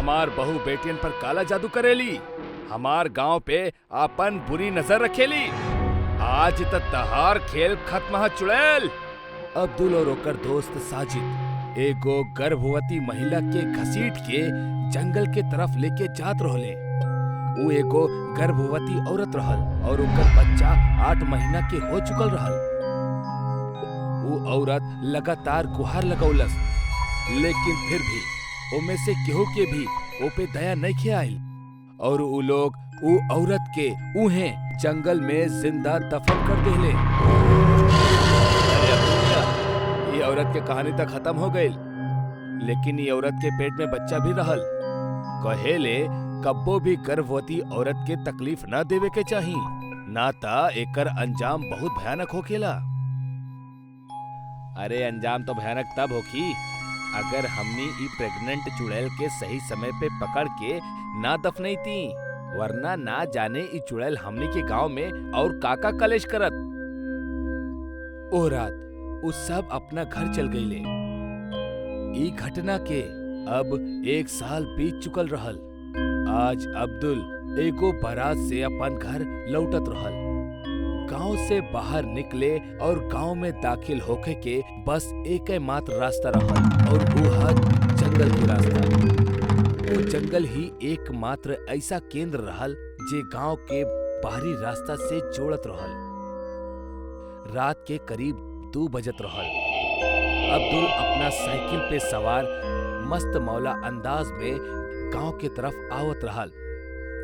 हमार बहू बेटियन पर काला जादू करेली, हमार गांव पे आपन बुरी नजर रखेली। आज त तहार खेल खत्म ह चुड़ैल। अब्दुल और ओकर दोस्त साजिद एगो गर्भवती महिला के घसीट के जंगल के तरफ लेके जात रहले। वो एगो गर्भवती औरत रहल और उनकर बच्चा 8 महीना के हो चुकल रहल। वो औरत लगातार गुहार लगौलस, लेकिन फिर भी ओमे से केहू के भी ओ पे दया नहीं आइल और उ लोग उ औरत के उहे जंगल में जिंदा दफन कर देले। ये औरत के कहानी तक खत्म हो गई, लेकिन ये औरत के पेट में बच्चा भी रहल। कहेले कब्बो भी गर्भवती औरत के तकलीफ न देवे के चाही, ना ता एकर अंजाम बहुत भयानक होखेला। अरे अंजाम तो भयानक तब होखी अगर हमनी ई प्रेग्नेंट चुड़ैल के सही समय पे पकड़ के ना दफनैती, वरना ना जाने ई चुड़ैल हमनी के गांव में और काका कलेश करत। ओ रात उ सब अपना घर चल गईले। ई घटना के अब 1 साल बीत चुकल रहल। आज अब्दुल एगो बारात से अपन घर लौटत रहल। गांव से बाहर निकले और गांव में दाखिल होके के बस एक मात्र रास्ता रहल और वो है जंगल के रास्ता। वो जंगल ही एकमात्र ऐसा केंद्र रहल जे गांव के बाहरी रास्ता से जोड़त रहल। रात के करीब 2 बजत रहल। अब्दुल अपना साइकिल पे सवार मस्त मौला अंदाज में गांव के तरफ आवत रहल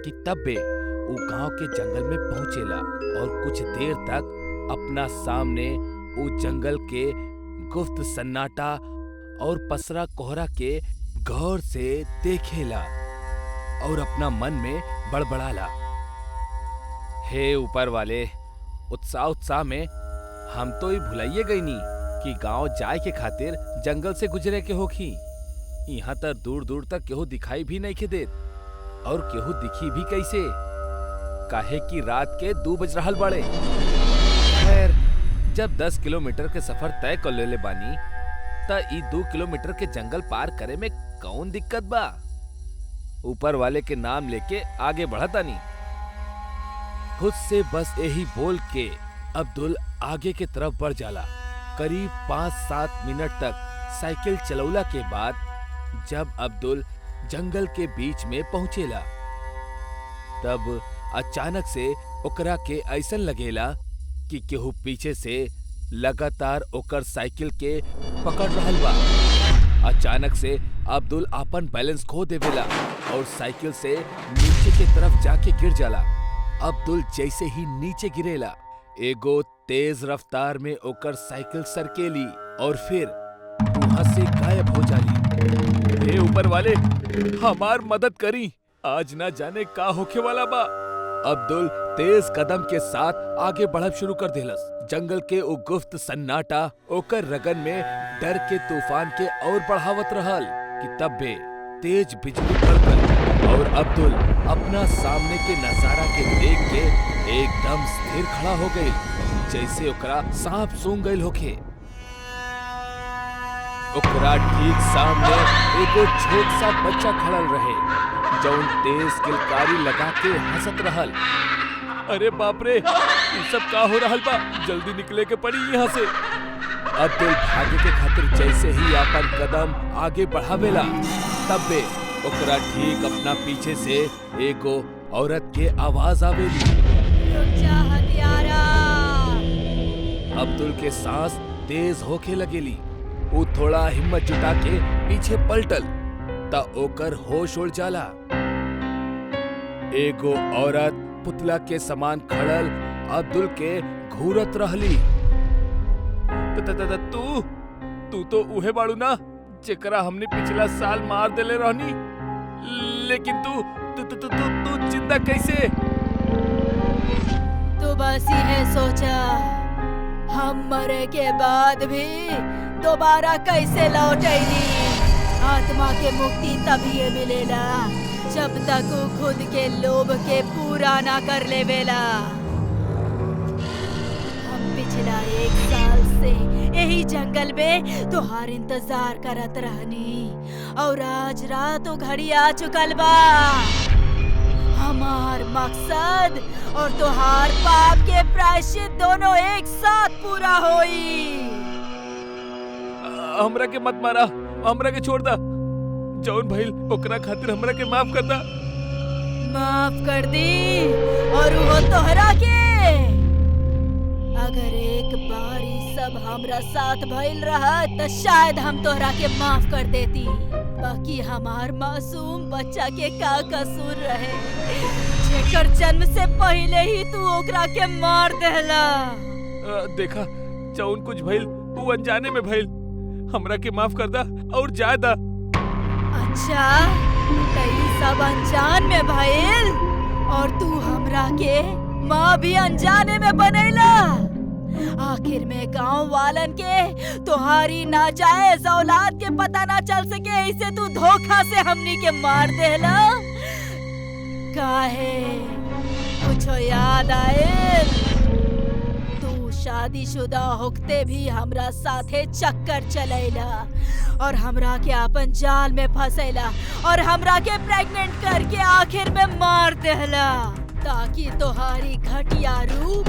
कि तब बे वो गांव के जंगल में पहुंचेला और कुछ देर तक अपना सामने वो जंगल के गुप्त सन्नाटा और पसरा कोहरा के गौर से देखेला और अपना मन में बड़बड़ाला, हे ऊपर वाले, उत्साह में हम तो ही भुलाइए गईनी कि गांव जाए के खातिर जंगल से गुजरे के होखी। यहाँ तक दूर दूर तक केहू दिखाई भी नहीं के देत और केहू दिखी भी कैसे, काहे कि रात के 2 बज रहल बाड़े। खैर जब 10 किलोमीटर के सफर तय कर लेले बानी त ई 2 किलोमीटर के जंगल पार करे में कौन दिक्कत बा। ऊपर वाले के नाम लेके आगे बढ़तानी। खुद से बस यही बोल के अब्दुल आगे के तरफ बढ़ जाला। करीब 5-7 मिनट तक साइकिल चलौला के बाद जब अब्दुल जंगल के बीच में पहुंचेला तब अचानक से ओकरा के ऐसन लगेला कि केहू पीछे से लगातार ओकर साइकिल के पकड़ रहल बा। अचानक से अब्दुल अपन बैलेंस खो देवेला और साइकिल से नीचे के तरफ जाके गिर जाला। अब्दुल जैसे ही नीचे गिरेला एगो तेज रफ्तार में ओकर साइकिल सरकेली और फिर वहां से गायब हो जाली। हे ऊपर वाले, हमार मदद करी, आज ना जाने का होखे वाला बा। अब्दुल तेज कदम के साथ आगे बढ़ब शुरू कर देलस। जंगल के उ गुप्त सन्नाटा ओकर रगन में डर के तूफान के और बढ़ावत रहल कि तब बे तेज बिजली कड़कल और अब्दुल अपना सामने के नजारा के देख के एकदम स्थिर खड़ा हो गई, जैसे ओकरा सांप सूंघ गइल होखे। ओकरा ठीक सामने एगो छोट सा बच्चा खड़ल रहे जौन तेज किलकारी लगा के हंसत रहल। अरे बाप रे, ये सब का हो रहल बा, जल्दी निकले के पड़ी यहाँ से। अब्दुल भागे के खातिर जैसे ही अपन कदम आगे बढ़ावेला तब बे ओकरा ठीक अपना पीछे से एगो औरत के आवाज आवेली। अब्दुल के सांस तेज होके लगेली। वो थोड़ा हिम्मत जुटा के पीछे पलटल ता ओकर होश उड़ जाला। एगो औरत पुतला के समान खड़ल अब्दुल के घूरत रहली। तू तो उहे बाड़ू ना जेकरा हमने पिछला साल मार देले रहनी, लेकिन तू जिंदा कैसे? तू बस है सोचा हम मरे के बाद भी दोबारा कैसे लौटेगी। आत्मा के मुक्ति तभी मिलेला जब तक वो खुद के लोभ के पूरा ना कर लेवेला। हम पिछला 1 साल से यही यही जंगल में तुहार इंतजार करत रहनी और आज रात तो घड़ी आ चुकल बा। हमार मकसद और तुहार पाप के प्रायश्चित दोनों एक साथ पूरा होई। हमरा के मत मारा, हमरा के छोड़ दा। जौन भइल ओकरा खातिर हमरा के माफ कर दा। माफ कर दी और वो तोहरा के। अगर एक बार ई सब हमरा साथ भइल रहा तो शायद हम तोहरा के माफ कर देती। बाकी हमार मासूम बच्चा के का कसूर रहे जेकर जन्म से पहले ही तू ओकरा के मार देला। देखा जौन कुछ भइल वो अनजाने में भइल। हमरा के माफ कर दा और जाए दा। अच्छा तई सब अनजान में भइल और तू हमरा के माँ भी अनजाने में बनैला। आखिर में गांव वालन के तुम्हारी नाजायज औलाद के पता ना चल सके इसे तू धोखा से हमनी के मार देला। काहे कुछ याद आए? तू शादीशुदा होते भी हमरा साथे चक्कर चलैला और हमरा के अपन जाल में फंसैला और हमरा के प्रेग्नेंट करके आखिर में मार देला ताकि तोहारी घटिया रूप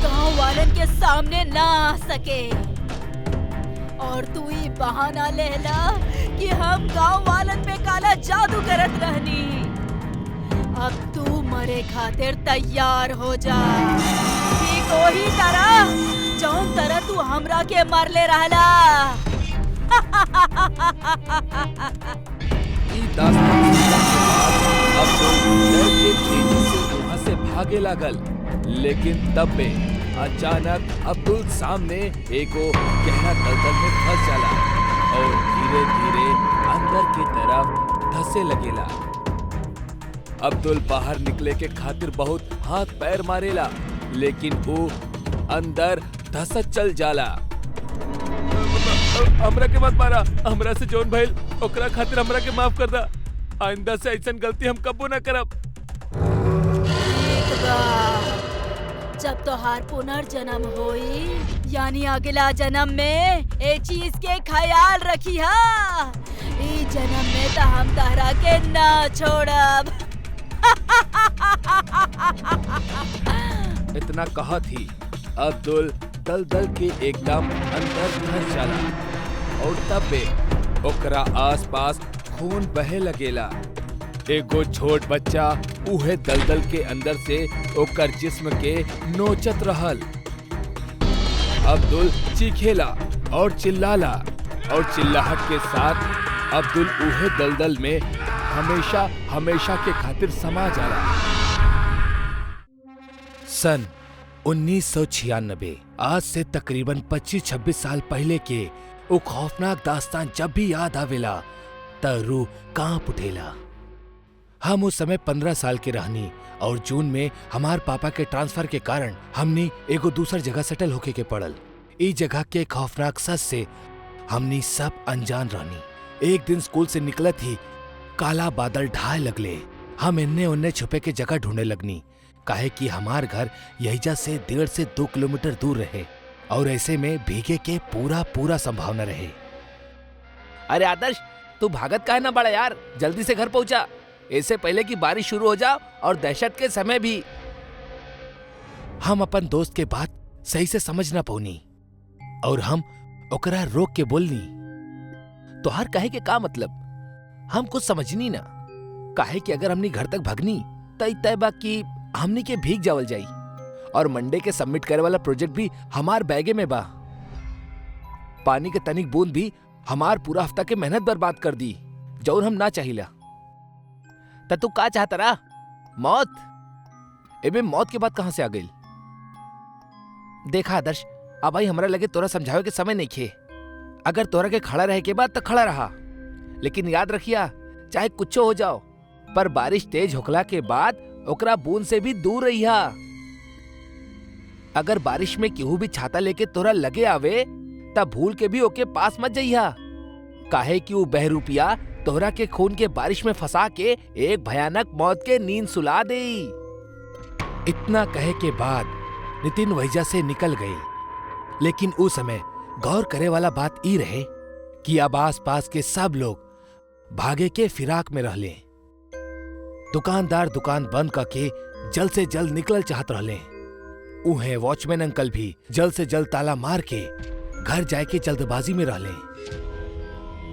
गांव वालन के सामने ना आ सके। और तू ही बहाना लेला कि हम गांव वालन पे काला जादू करत रहनी। अब तू मरे खातिर तैयार हो जा। ठीक वही तरह जौन तरह तू हमरा के मारले रहला। अब तो डर के तेजी से वहाँ से भागे लागल। लेकिन तब में अचानक अब्दुल सामने एगो गहरा दलदल में फंस जाला और धीरे धीरे अंदर की तरफ धसे लगेला। अब्दुल बाहर निकले के खातिर बहुत हाथ पैर मारेला लेकिन वो अंदर धसत चल जाला। हमरा के मत मारा। हमरा से जौन भइल ओकरा खातिर हमरा के माफ कर दा। आइंदा से ऐसन गलती हम कबो ना करब। जब तोहार पुनर्जन्म होई यानी अगला जन्म में ए चीज के ख्याल रखिहा। ई जन्म में तो हम तहरा के ना छोड़ब। इतना कहा थी अब्दुल दलदल के एकदम अंदर धस जाला और तब बे ओकरा आसपास खून बहे लगेला। एगो छोट बच्चा उहे दलदल के अंदर से ओकर जिस्म के नोचत रहल। अब्दुल चीखेला और चिल्लाला और चिल्लाहट के साथ अब्दुल उहे दलदल में हमेशा हमेशा के खातिर समा जाला। सन 1996 आज से तकरीबन 25-26 साल पहले के वो खौफनाक दास्तान जब भी याद आवेला त रूह कांप उठेला। हम उस समय 15 साल के रहनी और जून में हमार पापा के ट्रांसफर के कारण हमनी एगो दूसर जगह सेटल होके के पड़ल। ई जगह के खौफनाक सच से हमनी सब अनजान रहनी। एक दिन स्कूल से निकलत ही काला बादल ढाए लगले। हम इन्ने उन्ने छुपे के जगह ढूंढने लगनी काहे कि हमार घर यहीजा से 1.5 से 2 किलोमीटर दूर रहे और ऐसे में भीगे के पूरा संभावना रहे। अरे आदर्श तू भागत काहे ना बड़ा यार, जल्दी से घर पहुंचा इससे पहले कि बारिश शुरू हो जाए और दहशत के समय भी। हम अपन दोस्त के बात सही से समझ ना पौनी और हम ओकरा रोक के बोलनी तो हर कहे के का मतलब हम कुछ समझनी ना। काहे कि अगर हमनी घर तक भगनी तय बा कि हमनी के भीग जावल जाई और मंडे के सबमिट करे वाला प्रोजेक्ट भी हमार बैगे में बा। पानी के तनिक बूंद भी हमार पूरा हफ्ता के मेहनत बर्बाद कर दी जौन हम ना चाहिला। त तू का चाहता रहा? मौत? एबे मौत के बाद कहां से आ गई? देखा आदर्श अब भाई हमरा लगे तोरा समझावे के समय नहीं खे। अगर तोरा के खड़ा रहे के बाद तो खड़ा रहा, लेकिन याद रखिया चाहे कुछ हो जाओ पर बारिश तेज होखला के बाद ओकरा बूंद से भी दूर रहिया। अगर बारिश में केहू भी छाता लेके तोरा लगे आवे तब भूल के भी ओके पास मत जइहा काहे कि वो बहरूपिया तोहरा के खून के बारिश में फंसा के एक भयानक मौत के नींद सुला दे। इतना कहे के बाद नितिन वहीजा से निकल गए, लेकिन उस समय गौर करे वाला बात ई रहे कि अब आस पास के सब लोग भागे के फिराक में रहले। दुकानदार दुकान बंद करके जल्द से जल्द निकल चाहत रहले। उहे वॉचमैन अंकल भी जल्द से जल्द ताला मार के घर जाए के जल्दबाजी में रहले।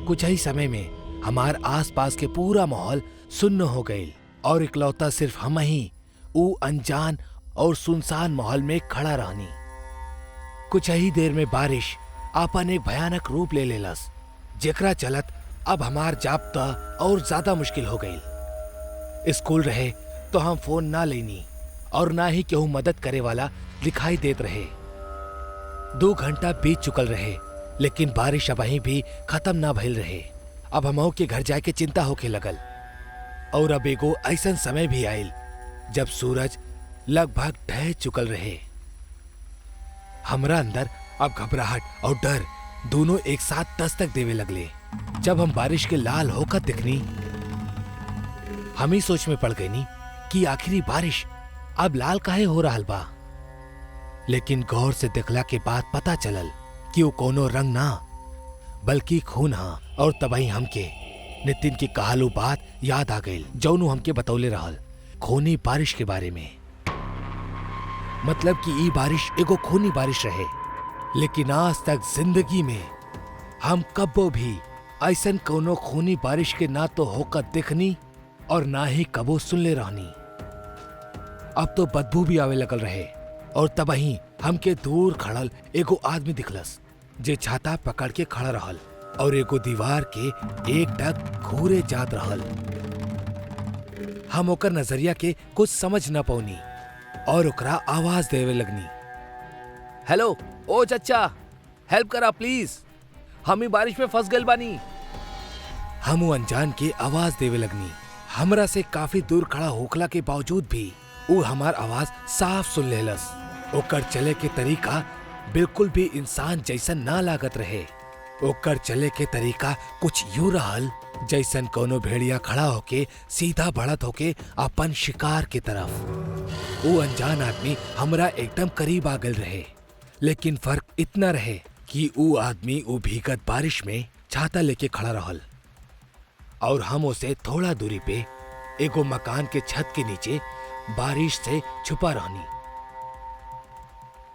कुछ ही समय में हमार आस पास के पूरा माहौल सुन्न हो गई और इकलौता सिर्फ हम ही ऊ अनजान और सुनसान माहौल में खड़ा रहनी। कुछ ही देर में बारिश आपन एक भयानक रूप ले लेलस, जेकरा चलत अब हमार जाब्ता और ज्यादा मुश्किल हो गई। स्कूल रहे तो हम फोन ना लेनी और ना ही केहू मदद करे वाला दिखाई देत रहे। 2 घंटा बीत चुकल रहे, लेकिन बारिश अबही भी खत्म ना भइल रहे। अब हमहू के घर जाके चिंता होके लगल और अब एगो ऐसन समय भी आयल जब सूरज लगभग ढह चुकल रहे। हमरा अंदर अब घबराहट और डर दोनों एक साथ दस्तक देवे लगले। जब हम बारिश के लाल होकर दिखनी, हम ही सोच में पड़ गईनी कि आखिरी बारिश अब लाल काहे हो रहा बा। लेकिन गौर से देखला के बाद पता चलल कि वो कोनो रंग ना बल्कि खून हा। और तबही हमके नितिन की कहालू बात याद आ गई, जौनू हमके बतौले रहल खूनी बारिश के बारे में। मतलब कि ई बारिश एगो खूनी बारिश रहे। लेकिन आज तक जिंदगी में हम कब्बो भी ऐसन कोनो खूनी बारिश के ना तो होकर दिखनी और ना ही कबो सुनले रहनी। अब तो बदबू भी आवे लगल रहे और तबही हमके दूर खड़ल एगो आदमी दिखलस, जे छाता पकड़ के खड़ा रहल और एगो दीवार के एक टक घूरे जात रहल। हम ओकर नजरिया के कुछ समझ न पौनी और ओकरा आवाज देवे लगनी, हेलो ओ चच्चा, हेल्प करा प्लीज, हम ही बारिश में फंस गइल बानी। हम अनजान के आवाज देवे लगनी। हमरा से काफी दूर खड़ा होखला के बावजूद भी वो हमार आवाज साफ सुन लेलस। ओकर चले के तरीका बिल्कुल भी इंसान जैसन ना लागत रहे। ओकर चले के तरीका कुछ यूं रहल जैसन कोनो भेड़िया खड़ा होके सीधा बढ़त होके अपन शिकार की तरफ। वो अनजान आदमी हमरा एकदम करीब आ गल रहे, लेकिन फर्क इतना रहे कि वो आदमी वो भीगत बारिश में छाता लेके खड़ा रहल और हम उसे थोड़ा दूरी पे एगो मकान के छत के नीचे बारिश से छुपा रहनी।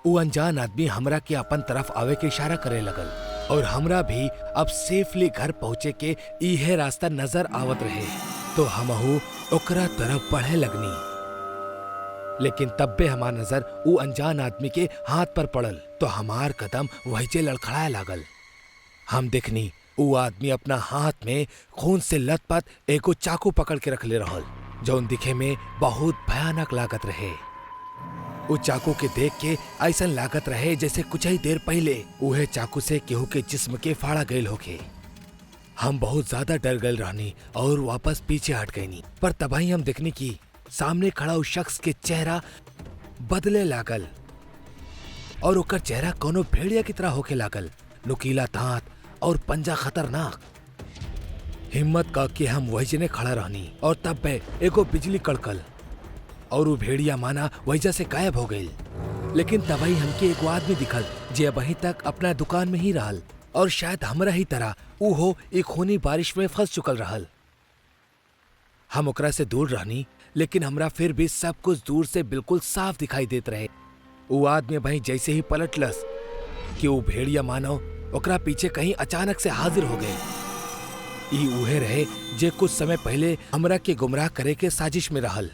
वो अनजान आदमी हमरा के अपन तरफ आवे के इशारा करे लगल और हमरा भी अब सेफली घर पहुंचे के इहे रास्ता नजर आवत रहे, तो हमहू ओकरा तरफ बढ़े लगनी। लेकिन तब्बे हमार नजर वो अनजान आदमी के हाथ पर पड़ल तो हमार कदम वहीजे लड़खड़ाए लागल। हम देखनी वो आदमी अपना हाथ में खून से लथपथ एगो चाकू पकड़ के रखले रहल, जौन दिखे में बहुत भयानक लागत रहे। वो चाकू के देख के ऐसन लागत रहे जैसे कुछ ही देर पहले उहे चाकू से केहू के जिस्म के फाड़ा गयल होके। हम बहुत ज्यादा डर गए रहनी और वापस पीछे हट गईनी, पर तबाही हम देखनी की सामने खड़ा उस शख्स के चेहरा बदले लागल और ओकर चेहरा कोनो भेड़िया की तरह होके लागल। नुकीला दांत और पंजा खतरनाक। हिम्मत करके हम वहीजने खड़ा रहनी और तब पे एगो बिजली कड़कल और वो भेड़िया माना वहीजा से गायब हो गई। लेकिन तभी हमके एगो आदमी दिखल जे अभी तक अपना दुकान में ही रहल और शायद हमरा ही तरह ऊ एक खूनी बारिश में फंस चुकल रहल। हम ओकरा से दूर रहनी, लेकिन हमरा फिर भी सब कुछ दूर से बिल्कुल साफ दिखाई देत रहे। वो आदमी भाई जैसे ही पलटलस कि वो भेड़िया मानव ओकरा पीछे कहीं अचानक से हाजिर हो गए। ई उहे रहे जे कुछ समय पहले हमरा के गुमराह करे के साजिश में रहल।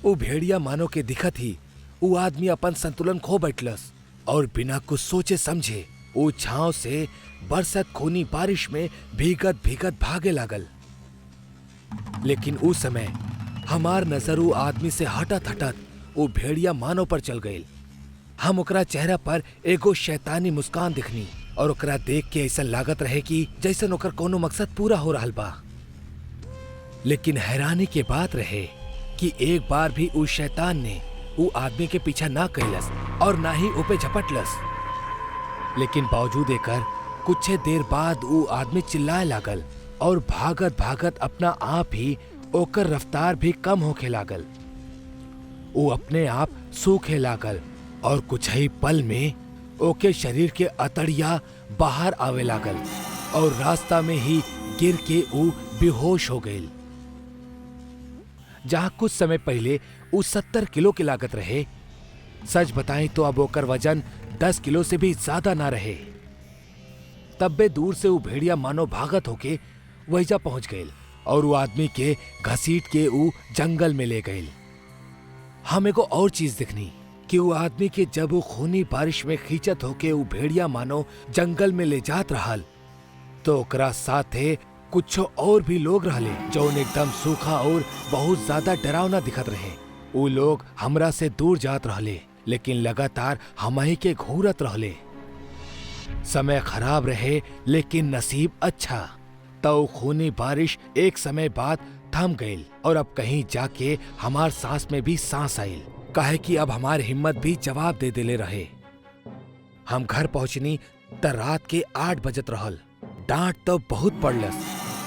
वो भेड़िया मानव के दिखत ही वो आदमी अपन संतुलन खो बैठलस और बिना कुछ सोचे समझे वो छांव से बरसत खूनी बारिश में भीगत भीगत भागे लागल। लेकिन उस समय हमार नजर वो आदमी से हटत हटत वो भेड़िया मानव पर चल गई। हम ओकरा चेहरा पर एगो शैतानी मुस्कान दिखनी और ओकरा देख के ऐसा लागत रहे कि जैसन ओकर कोनो मकसद पूरा हो रहल बा। लेकिन हैरानी के बात रहे कि एक बार भी उस शैतान ने वो आदमी के पीछा ना कैलस और ना ही ऊपे झपटलस। लेकिन बावजूद एकर कुछ देर बाद वो आदमी चिल्लाए लागल और भागत भागत अपना आप ही ओकर रफ्तार भी कम होके लागल। वो अपने आप सूखे लागल और कुछ ही पल में ओके शरीर के अतड़िया बाहर आवे लागल और रास्ता में ही गिर के ऊ बेहोश हो गई। जहां कुछ समय पहले ऊ 70 किलो के लागत रहे, सच बताएं तो अब ओकर वजन 10 किलो से भी ज्यादा ना रहे। तब बे दूर से ऊ भेड़िया मानो भागत होके वहीजा पहुंच गए और वो आदमी के घसीट के ऊ जंगल में ले गए। हमें को और चीज दिखनी कि वो आदमी के जब वो खूनी बारिश में खींचत होके वो भेड़िया मानो जंगल में ले जात रहल, तो ओकरा साथे कुछ और भी लोग रहले जो एकदम सूखा और बहुत ज्यादा डरावना दिखत रहे। वो लोग हमरा से दूर जात रहले, लेकिन लगातार हमही के घूरत रहले। समय खराब रहे लेकिन नसीब अच्छा। तो खूनी बारिश एक समय बाद थम गई और अब कहीं जाके हमार सांस में भी सांस आयल, काहे कि अब हमार हिम्मत भी जवाब दे देले रहे। हम घर पहुंचनी त रात के 8 बजत रहल। डांट तो बहुत पड़लस,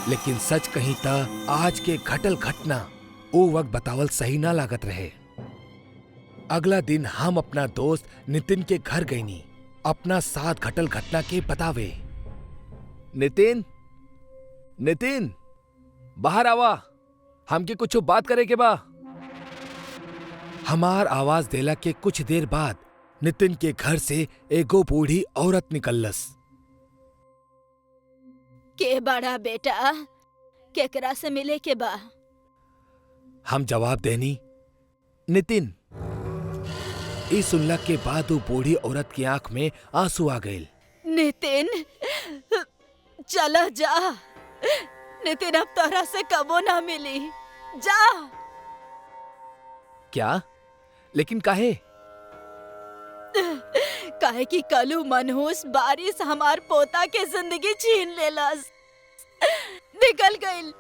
लेकिन सच कहीं त आज के घटल घटना वो वक्त बतावल सही ना लागत रहे। अगला दिन हम अपना दोस्त नितिन के घर गईनी अपना साथ घटल घटना के बतावे। नितिन, नितिन, बाहर आवा, हमके कुछ बात करे के बा। हमार आवाज देला के कुछ देर बाद नितिन के घर से एगो बूढ़ी औरत निकलस। के बड़ा बेटा, केकरा से मिले के बा? हम जवाब देनी, नितिन। ई सुनला के बाद वो बूढ़ी औरत की आंख में आंसू आ गए। नितिन, चला जा। नितिन अब तोरा से कबो ना मिली, जा। क्या? लेकिन काहे? काहे कि कलू मनहूस बारिश हमार पोता के जिंदगी छीन लेलस। निकल गइल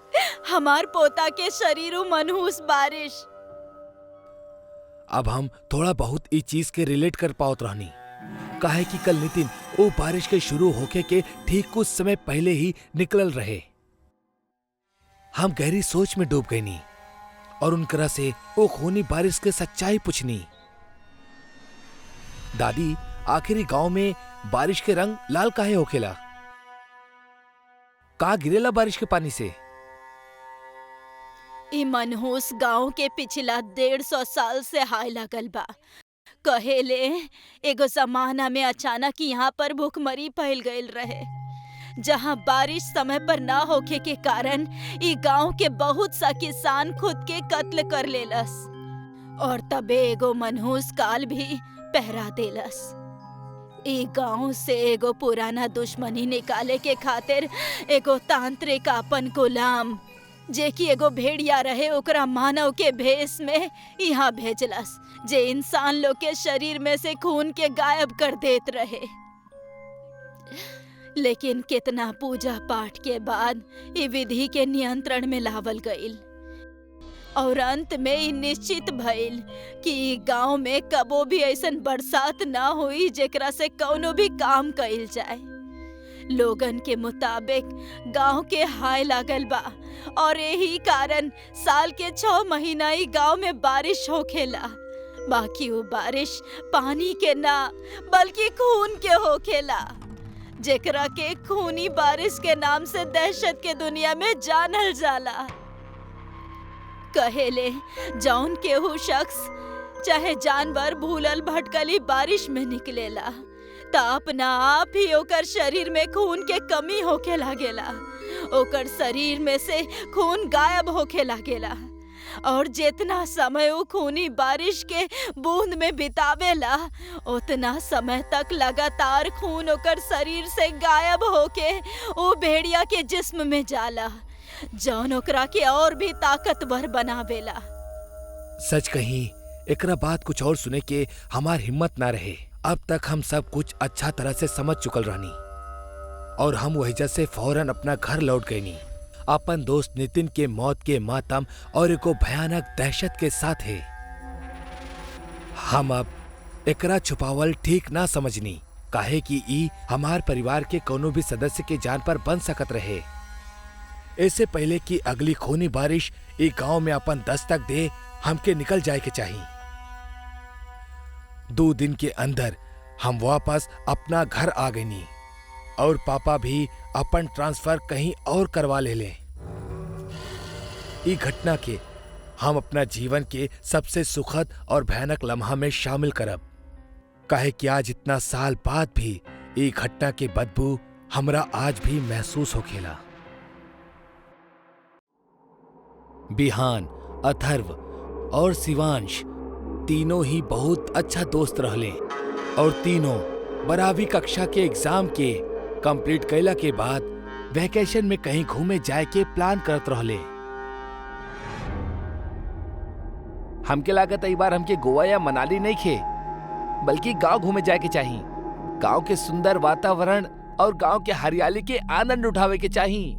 हमार पोता के शरीरू मनहूस बारिश। अब हम थोड़ा बहुत ई चीज के रिलेट कर पावत रहनी, काहे कि कल नितिन वो बारिश के शुरू होके के ठीक कुछ समय पहले ही निकलल रहे। हम गहरी सोच में डूब गई नी और उनकरा से वो खूनी बारिश के सच्चाई पूछनी। दादी, आखिरी गांव में बारिश के रंग लाल काहे होखेला? का गिरेला बारिश के पानी से? ई मनहूस गांव के पिछला 150 साल से हाय लागल बा। कहेले एगो जमाना में अचानक यहाँ पर भूखमरी फैल गईल रहे, जहाँ बारिश समय पर ना होखे के कारण ई गांव के बहुत सा किसान खुद के कत्ल कर लेलस और तबे एगो मनहूस काल भी पहरा देलस। ई गांव से एगो पुराना दुश्मनी निकाले के खातिर एगो तांत्रिक अपन गुलाम, जे कि एगो भेड़िया रहे, ओकरा मानव के भेष में यहाँ भेजलस, जे इंसान लोग के शरीर में से खून के गायब कर देत रहे। लेकिन कितना पूजा पाठ के बाद ये विधि के नियंत्रण में लावल गईल और अंत में ये निश्चित भइल कि गांव में कबो भी ऐसन बरसात ना हुई जेकरा से कौनो भी काम कइल जाए। लोगन के मुताबिक गांव के हाय लागल बा और यही कारण साल के 6 महीना ही गांव में बारिश होखेला। बाकी वो बारिश पानी के ना बल्कि खून के होखेला, जेकरा के खूनी बारिश के नाम से दहशत के दुनिया में जानल जाला। कहेले जौन केहू शख्स चाहे जानवर भूलल भटकली बारिश में निकलेला त अपना आप ही ओकर शरीर में खून के कमी होखे लागेला, ओकर शरीर में से खून गायब होखे लागेला और जितना समय वो खूनी बारिश के बूंद में बितावेला उतना समय तक लगातार खून ओकर शरीर से गायब होके वो भेड़िया के जिस्म में जाला, जौन ओकरा के और भी ताकतवर बनावेला। सच कहीं एकरा बात कुछ और सुने के हमार हिम्मत ना रहे। अब तक हम सब कुछ अच्छा तरह से समझ चुकल रहनी और हम वहीजा से फौरन अपना घर लौट गए नी, अपन दोस्त नितिन के मौत के मातम और एको भयानक दहशत के साथ है। हम अब एकरा छुपावल ठीक ना समझनी, काहे कि ई हमार परिवार के कोनो भी सदस्य के जान पर बन सकत रहे। इससे पहले कि अगली खूनी बारिश ई गांव में अपन दस्तक दे, हमके निकल जाए के चाहिए। 2 दिन के अंदर हम वापस अपना घर आ गईनी और पापा भी अपन ट्रांसफर कहीं और करवा ले। ई घटना के हम अपना जीवन के सबसे सुखद और भयानक लम्हा में शामिल करब, काहे कि आज इतना साल बाद भी ई घटना के बदबू हमरा आज भी महसूस होखेला। बिहान, अथर्व और शिवांश तीनों ही बहुत अच्छा दोस्त रहले और तीनों 12वीं कक्षा के एग्जाम के कंप्लीट कैला के बाद वैकेशन में कहीं घूमे जाए के प्लान करत रहले। हमके लागत ई बार हमके गोवा या मनाली नहीं खे, बल्कि गांव घूमे जाए के चाहिए। गांव के सुंदर वातावरण और गांव के हरियाली के आनंद उठावे के चाहिए।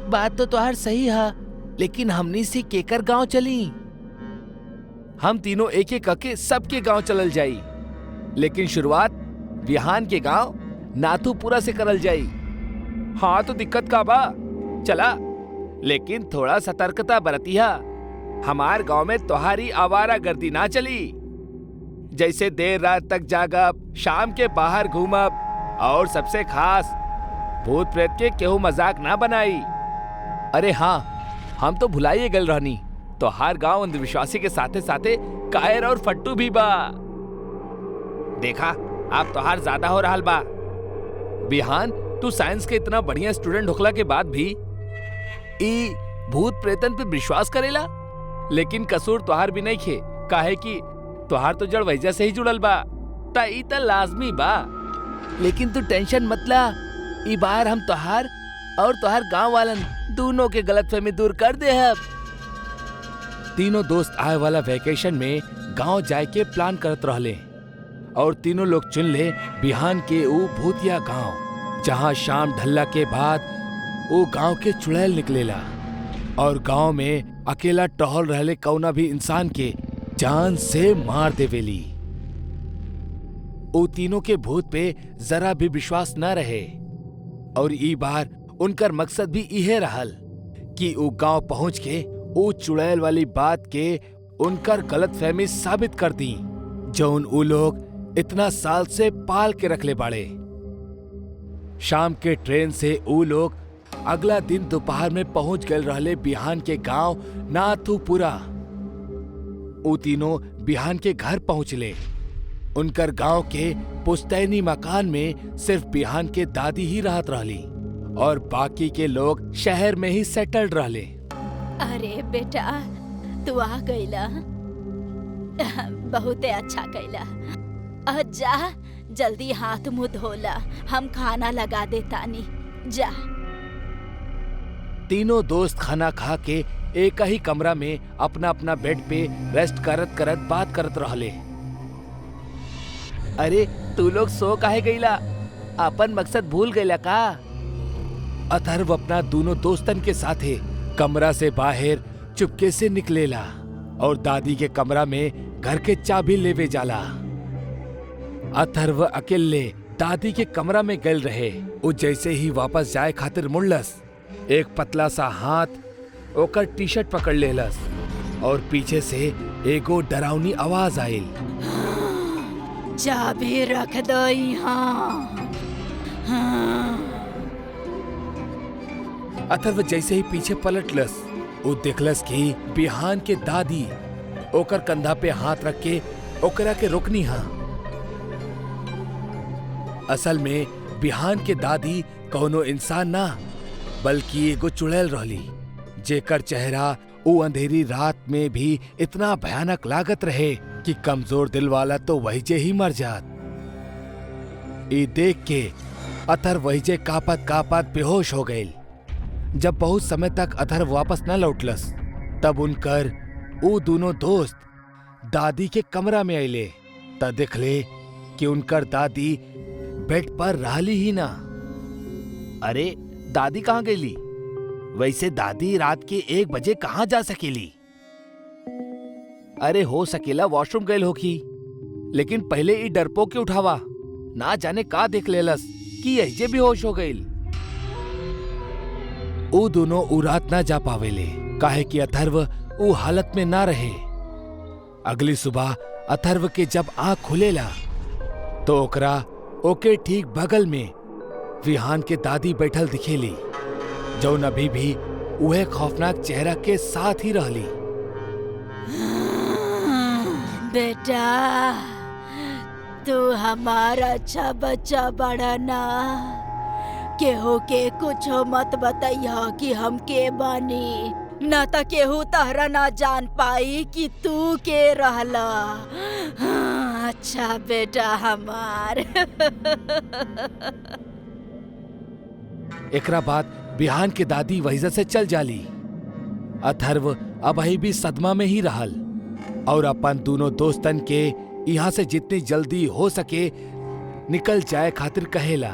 बात तो तुहार सही है, लेकिन हमनी से केकर गांव चली? हम तीनों एक एक करके सबके गांव चलल जाई, लेकिन शुरुआत बिहान के गांव नाथूपुरा से करल जाई। हाँ तो दिक्कत का बा, चला, लेकिन थोड़ा सतर्कता बरतिया। हमार गांव में तोहारी आवारा गर्दी ना चली, जैसे देर रात तक जागब, शाम के बाहर घूमब और सबसे खास भूत प्रेत के केहू मजाक ना बनाई। अरे हाँ, हम तो भुलाइए गल रहनी, तो हर गांव अंधविश्वासी के साथे साथे कायर और फट्टू भी बा। देखा, आप तो हर ज्यादा हो रहा बा। बिहान, तू साइंस के इतना बढ़िया स्टूडेंट होखला के बाद भी ई भूत प्रेतन पे विश्वास करेला, लेकिन कसूर तोहार भी नहीं खे, काहे कि तोहार तो जड़ वैजा से ही जुड़ल बा, ता ई त लाजमी बा। लेकिन तू टेंशन मत ला, ई बार हम तोहार और तोहार गांव वालन दोनों के गलतफहमी दूर कर दे। अब तीनों दोस्त आए वाला वैकेशन में गांव जाए के प्लान करत रहले और तीनों लोग चुन ले बिहान के ऊ भूतिया गांव, जहां शाम ढलला के बाद वो गांव के चुड़ैल निकलेला और गांव में अकेला टहल रहले कौना भी इंसान के जान से मार देवेली। वो तीनों के भूत पे जरा भी विश्वास न रहे और ई बार उनकर मकसद भी इहे रहल कि वो गांव पहुंच के वो चुड़ैल वाली बात के उनकर गलतफहमी साबित कर दी, जौन वो लोग इतना साल से पाल के रखले बाड़े। शाम के ट्रेन से वो लोग अगला दिन दोपहर में पहुंच गए रहले बिहान के गांव नाथूपुरा। वो तीनों बिहान के घर पहुंचले। उनकर गांव के पुश्तैनी मकान में सिर्फ बिहान के दादी ही रहत रहली और बाकी के लोग शहर में ही सेटल्ड रहले। अरे बेटा, तू आ गईला, बहुते अच्छा कैला। जा जल्दी हाथ मुंह धोला, हम खाना लगा देतानी, जा। तीनों दोस्त खाना खा के एक ही कमरा में अपना अपना बेड पे रेस्ट करत करत बात करत रहले। अरे तू लोग सो काहे गईला? अपन मकसद भूल गईला का? अथर्व अपना दोनों दोस्तन के साथे कमरा से बाहर चुपके से निकलेला और दादी के कमरा में घर के चाबी लेवे जाला। अथर्व अकेले दादी के कमरा में गल रहे। वो जैसे ही वापस जाए खातिर मुड़लस, एक पतला सा हाथ ओकर टी शर्ट पकड़ लेलस और पीछे से एगो डरावनी आवाज आयल। चाबी रख दो यहाँ। अथर्व जैसे ही पीछे पलटलस, वो देखलस कि बिहान के दादी ओकर कंधा पे हाथ रख के ओकरा के रोकनी हा। असल में बिहान के दादी कौनो इंसान ना, बल्कि एगो चुड़ैल रहली, जेकर चेहरा वो अंधेरी रात में भी इतना भयानक लागत रहे कि कमजोर दिल वाला तो वहीजे ही मर जात। ये देख के अथर्व वहीजे कापत कापत बेहोश हो गए। जब बहुत समय तक अथर्व वापस न लौटलस, तब उनकर वो दोनों दोस्त दादी के कमरा में आइले। तब देखले कि उनकर दादी बेड पर रहली ही ना। अरे दादी कहाँ गईली? वैसे दादी रात के 1 बजे कहाँ जा सकेली? अरे हो सकेला वॉशरूम गईल होखी, लेकिन पहले ई डरपोक के उठावा, ना जाने का देख लेलस कि ऐसे भी होश हो गईल। वो दोनों उ रात ना जा पावेले, काहे कि अथर्व वो हालत में ना रहे। अगली सुबह अथर्व के जब आँख खुलेला तो ओकरा ओके ठीक बगल में विहान के दादी बैठल दिखेली, जौन अभी भी उहे खौफनाक चेहरा के साथ ही रहली। बेटा, तू हमारा अच्छा बच्चा बड़ा ना। केहू के कुछो मत बताइया कि हम के बानी, ना त केहू तहरा ना जान पाई कि तू के रहला। अच्छा बेटा हमार। एकरा बाद विहान के दादी वहीजा से चल जाली। अथर्व अबही भी सदमा में ही रहल और अपन दोनों दोस्तन के यहाँ से जितनी जल्दी हो सके निकल जाए खातिर कहेला।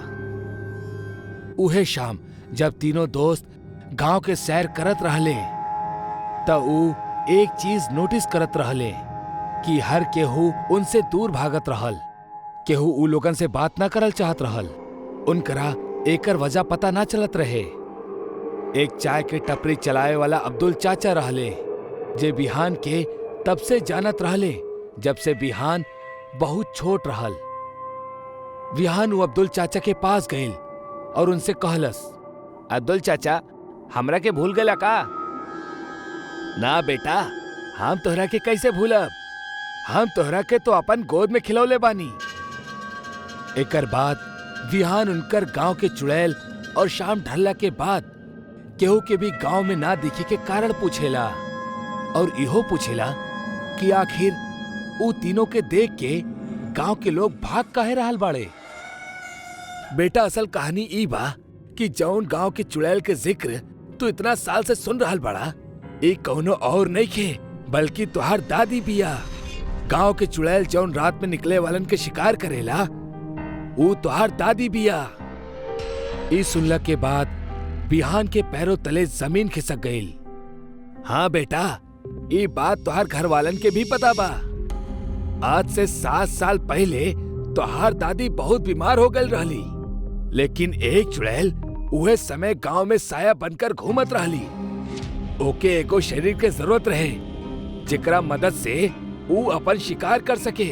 उहे शाम जब तीनों दोस्त गांव के सैर करत रहले त ऊ एक चीज नोटिस करत रहले कि हर केहू उनसे दूर भागत रहल। केहू ऊ लोगन से बात ना करल चाहत रहल। उनकरा एकर वजह पता ना चलत रहे। एक चाय के टपरी चलाए वाला अब्दुल चाचा रहले, जे बिहान के तब से जानत रहले जब से बिहान बहुत छोट रहल। बिहान वो अब्दुल चाचा के पास गइल और उनसे कहलस, अब्दुल चाचा, हमरा के भूल गला का? ना बेटा, हम तोहरा के कैसे भूलब? हम तोहरा के तो अपन गोद में खिलौले बानी। एकर बाद विहान उनकर गांव के चुड़ैल और शाम ढलला के बाद केहू के भी गांव में ना दिखे के कारण पूछेला और इहो पूछेला कि आखिर ऊ तीनों के देख के गांव के लोग भाग काहे रहल बाड़े। बेटा, असल कहानी ई बा कि जौन गांव के चुड़ैल के जिक्र तू इतना साल से सुन रहल बाड़ा, ई कौनो और नहीं खे बल्कि तुहार दादी बिया। गांव के चुड़ैल जौन रात में निकले वालन के शिकार करेला, ऊ तुहार दादी बिया। ई सुनला के बाद बिहान के पैरों तले जमीन खिसक गईल। हाँ बेटा, ई बात तुहार घर वालन के भी पता बा। आज से 7 साल पहले तुहार दादी बहुत बीमार हो गई रहली, लेकिन एक चुड़ैल उहे समय गांव में साया बनकर घूमत रहली। ओके एगो शरीर के जरूरत रहे जेकरा मदद से ऊ अपन शिकार कर सके।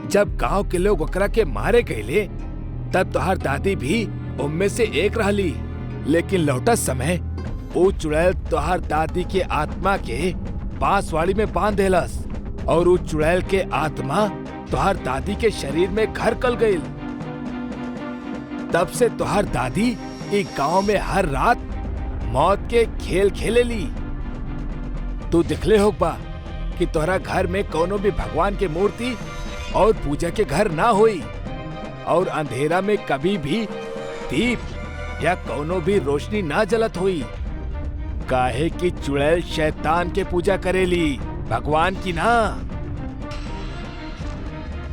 जब गांव के लोग ओकरा के मारे गए तब तुहार दादी भी उनमें से एक रहली, लेकिन लौटत समय ऊ चुड़ैल तुहार दादी के आत्मा के बांसवाड़ी में बांध देलस और ऊ चुड़ैल के आत्मा तुहार दादी के शरीर में घर कर गई। तब से तुहार दादी एक गांव में हर रात मौत के खेल खेलेली। तू दिखले होगा कि तोहरा घर में कोनो भी भगवान के मूर्ति और पूजा के घर ना होई और अंधेरा में कभी भी दीप या कोनो भी रोशनी ना जलत हुई, काहे कि चुड़ैल शैतान के पूजा करेली, भगवान की ना।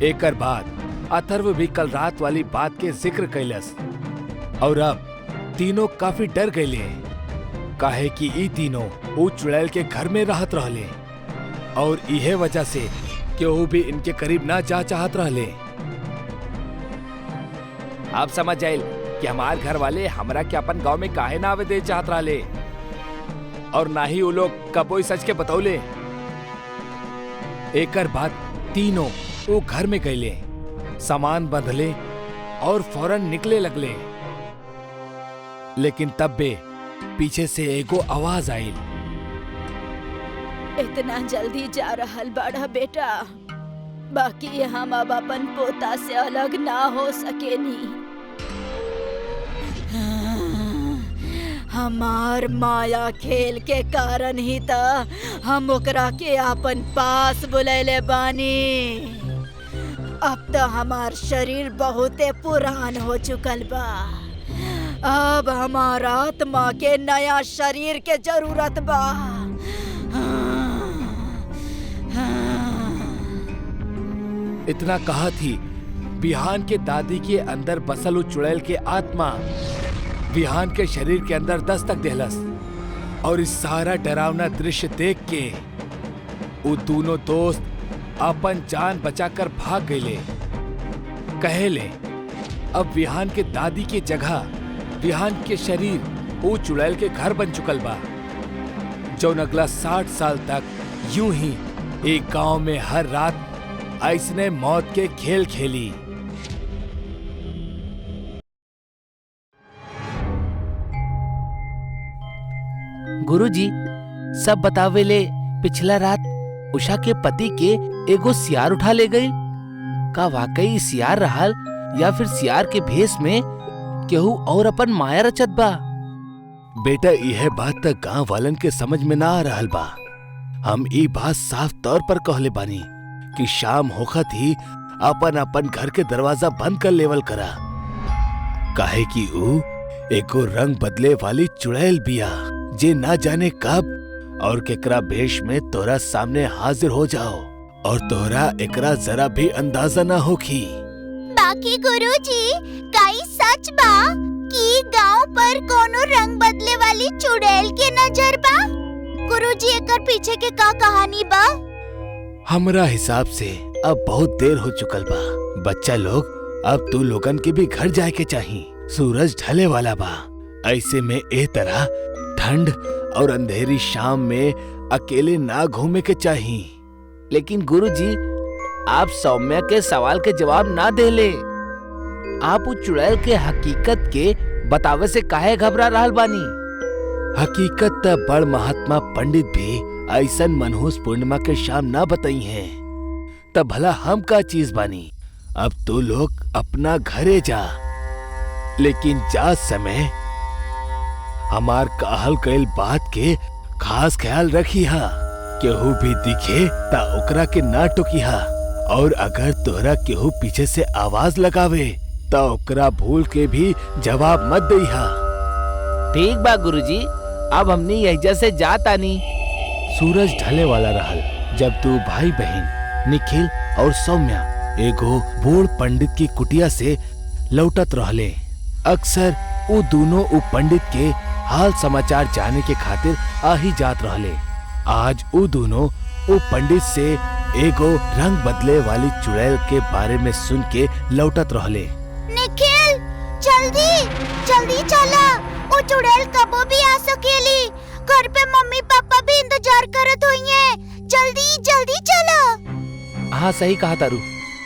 एकर बाद अथर्व भी कल रात वाली बात के जिक्र कैलस और अब तीनों काफी डर गए, काहे कि ई तीनों ऊ चुड़ैल के घर में रहत रहले और इहे वजह से केहू भी इनके करीब ना जा चाहत रहले। आप समझ जाइल कि हमार घर वाले हमरा के अपन गांव में काहे ना आवे दे चाहत रहले और ना ही वो लोग कबोई सच के बतौले। एकर बाद तीनों वो घर में गईले, सामान बंधले और फौरन निकले लगले, लेकिन तब बे पीछे से एगो आवाज आइल। इतना जल्दी जा रहल बड़ा बेटा, बाकी हम अब अपन पोता से अलग ना हो सकेनी। हमार माया खेल के कारण ही त हम ओकरा के अपन पास बुलैले बानी। अब तो हमार शरीर बहुते पुरान हो चुकल बा। अब हमार आत्मा के नया शरीर के जरूरत बा। इतना कहा थी बिहान के दादी के अंदर बसल चुड़ैल के आत्मा बिहान के शरीर के अंदर दस्तक देहलस और इस सारा डरावना दृश्य देख के वो दोनों दोस्त अपन जान बचाकर भाग गए। कहेले अब बिहान के दादी के जगह बिहान के शरीर वो चुड़ैल के घर बन चुकल बा, जो अगला 60 साल तक यूं ही एक गांव में हर रात ऐसने मौत के खेल खेली। गुरुजी, सब बतावेले पिछला रात उषा के पति के एगो सियार उठा ले गई। का वाकई सियार रहल या फिर सियार के भेष में केहू और अपन माया रचत बा? बेटा, यह बात तक गांव वालन के समझ में ना आ रहल बा। हम ई बात साफ तौर पर कहले बानी कि शाम होखत ही अपन अपन घर के दरवाजा बंद कर लेवल करा, काहे कि ऊ एको रंग बदले वाली चुड़ैल बिया जे ना जाने कब और केकरा भेष में तोरा सामने हाजिर हो जाओ और तोरा एकरा जरा भी अंदाजा ना होखी। बाकी गुरुजी, काई सच बा कि गांव पर कोनो रंग बदले वाली चुड़ैल के नजर बा? गुरुजी, एकर पीछे के का कहानी बा? हमरा हिसाब से अब बहुत देर हो चुकल बा। बच्चा लोग, अब तू लोगन के भी घर जाए के चाही। सूरज ढले वाला बा। ऐसे में ए तरह ठंड और अंधेरी शाम में अकेले ना घूमे के चाही। लेकिन गुरुजी, आप सौम्या के सवाल के जवाब ना देले। आप उस चुड़ैल के हकीकत के बतावे से काहे घबरा रहल बानी? हकीकत त बड़ महात्मा पंडित भी ऐसन मनहूस पूर्णिमा के शाम ना बताई हैं। तब भला हम का चीज बानी? अब तू लोग अपना घरे जा, लेकिन जा समय हमार कहल कईल बात के खास ख्याल रखी हा। केहू भी दिखे ता ओकरा के ना टोकी हा, और अगर तोहरा केहू पीछे से आवाज लगावे ता ओकरा भूल के भी जवाब मत दई हा। ठीक बा गुरुजी, अब हमनी यही से जात आनी। सूरज ढले वाला रहल जब दो भाई बहन निखिल और सौम्या एगो बूढ़ पंडित की कुटिया से लौटत रहले। अक्सर वो दोनों उ पंडित के हाल समाचार जाने के खातिर आ ही जात रहले। आज वो दोनों उ पंडित से एगो रंग बदले वाली चुड़ैल के बारे में सुन के लौटत रहले। निखिल, जल्दी जल्दी चला, वो चुड़ैल कबो भी आ सकेली। घर पे मम्मी पापा भी इंतजार करत होइए। जल्दी जल्दी चला। हाँ, सही कहा तारू।